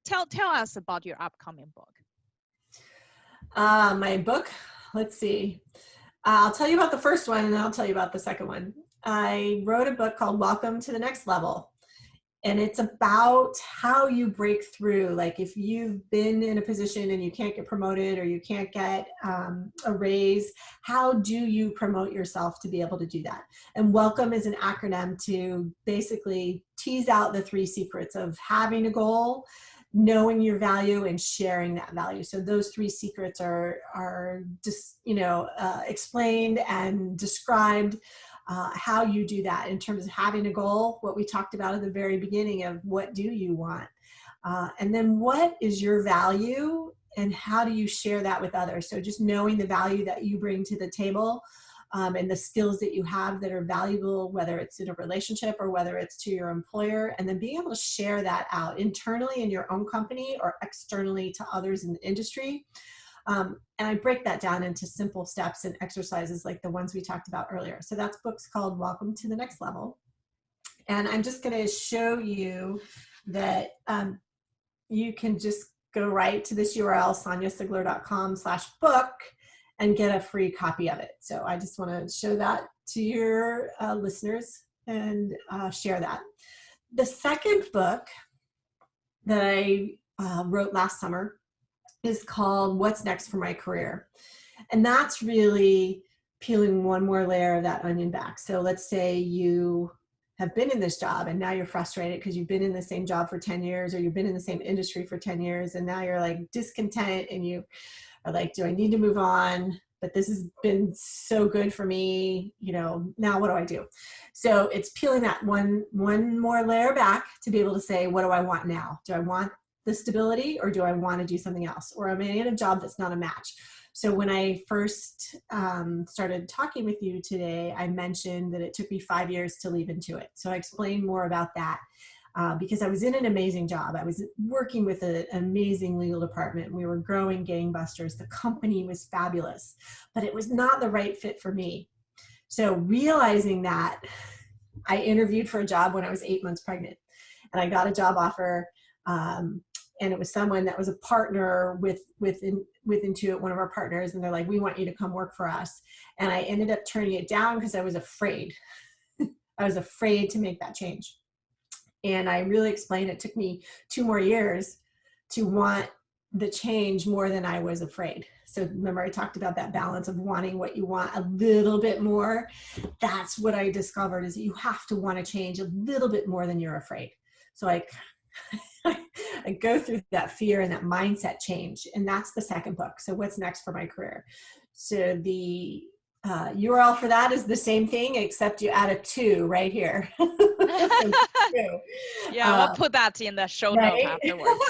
Tell us about your upcoming book. My book, let's see. I'll tell you about the first one, and then I'll tell you about the second one. I wrote a book called Welcome to the Next Level. And it's about how you break through. Like, if you've been in a position and you can't get promoted, or you can't get a raise, how do you promote yourself to be able to do that? And Welcome is an acronym to basically tease out the 3 secrets of having a goal, knowing your value, and sharing that value. So those 3 secrets are just, you know, explained and described. How you do that in terms of having a goal, what we talked about at the very beginning of what do you want, and then what is your value and how do you share that with others. So just knowing the value that you bring to the table, and the skills that you have that are valuable, whether it's in a relationship or whether it's to your employer, and then being able to share that out internally in your own company or externally to others in the industry. And I break that down into simple steps and exercises like the ones we talked about earlier. So that's book's called Welcome to the Next Level. And I'm just going to show you that you can just go right to this URL, sonyasigler.com/book, and get a free copy of it. So I just want to show that to your listeners and share that. The second book that I wrote last summer is called What's Next for My Career. And that's really peeling one more layer of that onion back. So let's say you have been in this job and now you're frustrated because you've been in the same job for 10 years, or you've been in the same industry for 10 years, and now you're like discontent and you are like, do I need to move on? But this has been so good for me, now what do I do? So it's peeling that one more layer back to be able to say, what do I want now? Do I want the stability, or do I want to do something else? Or am I in a job that's not a match? So when I first started talking with you today, I mentioned that it took me 5 years to leave Intuit. So I explained more about that because I was in an amazing job. I was working with an amazing legal department. We were growing gangbusters. The company was fabulous, but it was not the right fit for me. So realizing that, I interviewed for a job when I was 8 months pregnant, and I got a job offer. And it was someone that was a partner with Intuit, one of our partners, and they're like, we want you to come work for us. And I ended up turning it down because I was afraid. I was afraid to make that change. And I really explained it took me 2 more years to want the change more than I was afraid. So remember, I talked about that balance of wanting what you want a little bit more. That's what I discovered, is that you have to want to change a little bit more than you're afraid. So I go through that fear and that mindset change. And that's the second book. So What's Next for My Career? So the URL for that is the same thing, except you add a 2 right here. So 2. Yeah, we'll put that in the show note afterwards.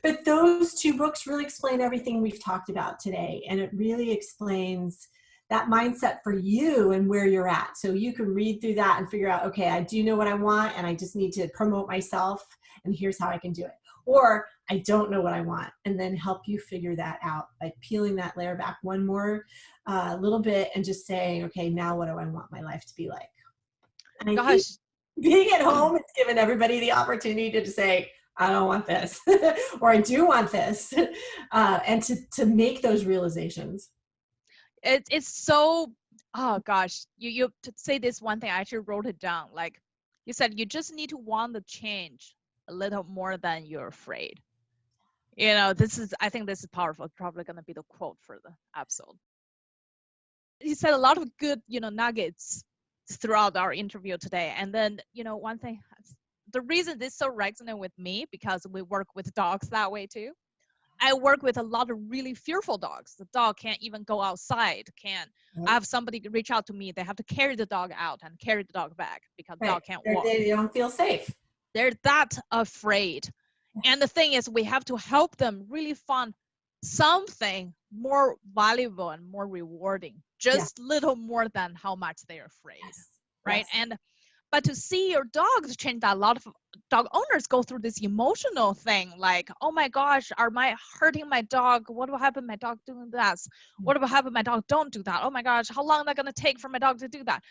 But those 2 books really explain everything we've talked about today. And it really explains that mindset for you and where you're at. So you can read through that and figure out, okay, I do know what I want, and I just need to promote myself, and here's how I can do it. Or I don't know what I want, and then help you figure that out by peeling that layer back one more little bit and just saying, okay, now what do I want my life to be like? And I think being at home, it's given everybody the opportunity to say, I don't want this, or I do want this, and to make those realizations. It's so, oh gosh, you to say this one thing, I actually wrote it down. Like you said, you just need to want the change a little more than you're afraid. I think this is powerful. It's probably going to be the quote for the episode. You said a lot of good, nuggets throughout our interview today. And then, one thing, the reason this so resonates with me, because we work with dogs that way too. I work with a lot of really fearful dogs. The dog can't even go outside. I have somebody reach out to me. They have to carry the dog out and carry the dog back because the dog can't walk. They don't feel safe. They're that afraid. And the thing is, we have to help them really find something more valuable and more rewarding, just little more than how much they're afraid, right? Yes. But to see your dogs change that, a lot of dog owners go through this emotional thing, like, oh my gosh, am I hurting my dog? What will happen my dog doing this? What will happen my dog don't do that? Oh my gosh, how long is that going to take for my dog to do that?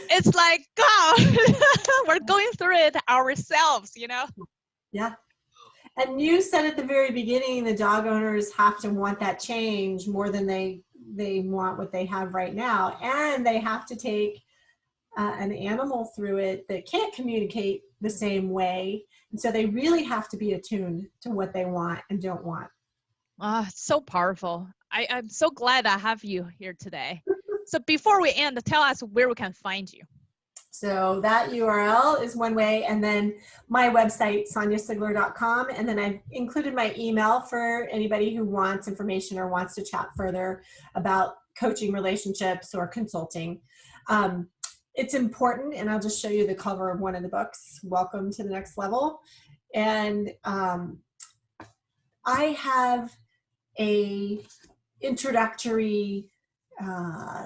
It's like, God, we're going through it ourselves, Yeah. And you said at the very beginning, the dog owners have to want that change more than they want what they have right now. And they have to take an animal through it that can't communicate the same way. And so they really have to be attuned to what they want and don't want. So powerful. I'm so glad I have you here today. So before we end, tell us where we can find you. So that URL is one way, and then my website, sonyasigler.com, and then I've included my email for anybody who wants information or wants to chat further about coaching relationships or consulting. It's important, and I'll just show you the cover of one of the books, Welcome to the Next Level. And I have a introductory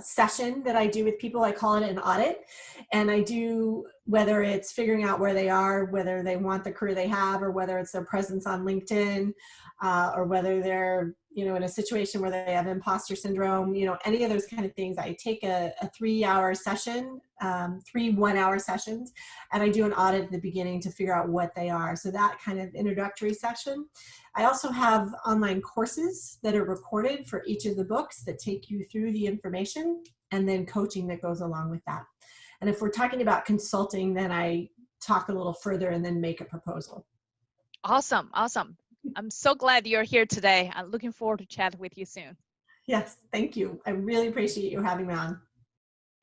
session that I do with people. I call it an audit, and I do, whether it's figuring out where they are, whether they want the career they have, or whether it's their presence on LinkedIn, or whether they're in a situation where they have imposter syndrome, any of those kind of things. I take a 3-hour session, 3 1-hour sessions, and I do an audit at the beginning to figure out what they are. So that kind of introductory session. I also have online courses that are recorded for each of the books that take you through the information, and then coaching that goes along with that. And if we're talking about consulting, then I talk a little further and then make a proposal. Awesome. Awesome. I'm so glad you're here today. I'm looking forward to chat with you soon. Yes, thank you. I really appreciate you having me on.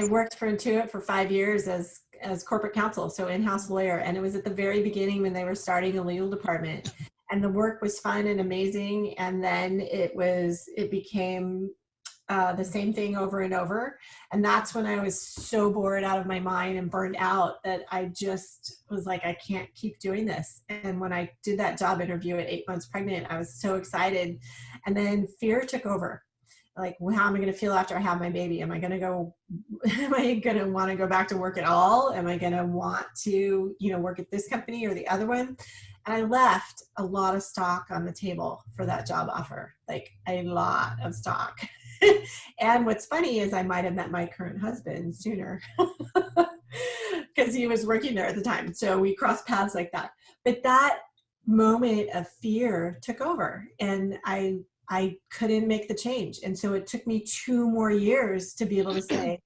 I worked for Intuit for 5 years as corporate counsel, so in-house lawyer, and it was at the very beginning when they were starting a legal department, and the work was fun and amazing, and then it became the same thing over and over, and that's when I was so bored out of my mind and burned out that I just was like, I can't keep doing this. And when I did that job interview at 8 months pregnant, I was so excited, and then fear took over. Like, well, how am I going to feel after I have my baby? Am I going to want to go back to work at all? Am I going to want to, work at this company or the other one? And I left a lot of stock on the table for that job offer, like a lot of stock. And what's funny is I might have met my current husband sooner because he was working there at the time. So we crossed paths like that. But that moment of fear took over, and I couldn't make the change. And so it took me 2 more years to be able to say,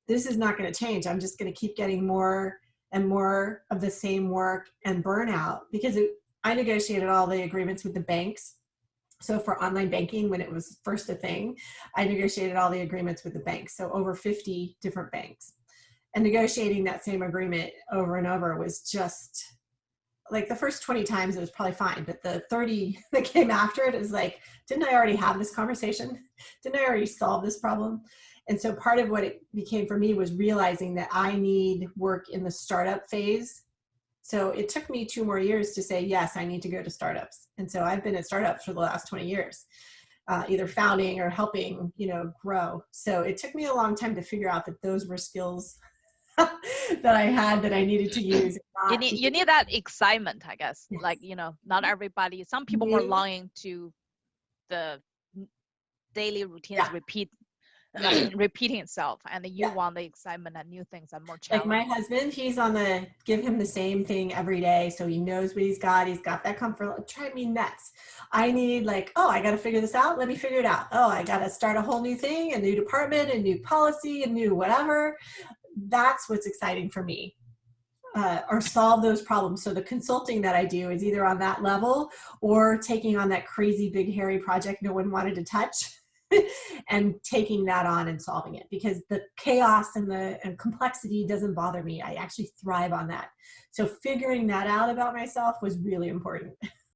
this is not going to change. I'm just going to keep getting more and more of the same work and burnout, because I negotiated all the agreements with the banks. So for online banking, when it was first a thing, I negotiated all the agreements with the banks. So over 50 different banks, and negotiating that same agreement over and over was just like, the first 20 times it was probably fine, but the 30 that came after it is like, didn't I already have this conversation? Didn't I already solve this problem? And so part of what it became for me was realizing that I need work in the startup phase. So it took me 2 more years to say, yes, I need to go to startups. And so I've been at startups for the last 20 years, either founding or helping, grow. So it took me a long time to figure out that those were skills that I had that I needed to use. You need that excitement, I guess. Yes. Like, not everybody, some people more longing to the daily routines repeating itself, and you want the excitement and new things and more challenge. Like my husband, he's on the give him the same thing every day, so he knows what he's got that comfort. Drive me nuts. I need, like, oh, I got to figure this out, let me figure it out. Oh, I got to start a whole new thing, a new department, a new policy, a new whatever. That's what's exciting for me. Or solve those problems. So the consulting that I do is either on that level or taking on that crazy big hairy project no one wanted to touch and taking that on and solving it, because the chaos and complexity doesn't bother me. I actually thrive on that. So figuring that out about myself was really important.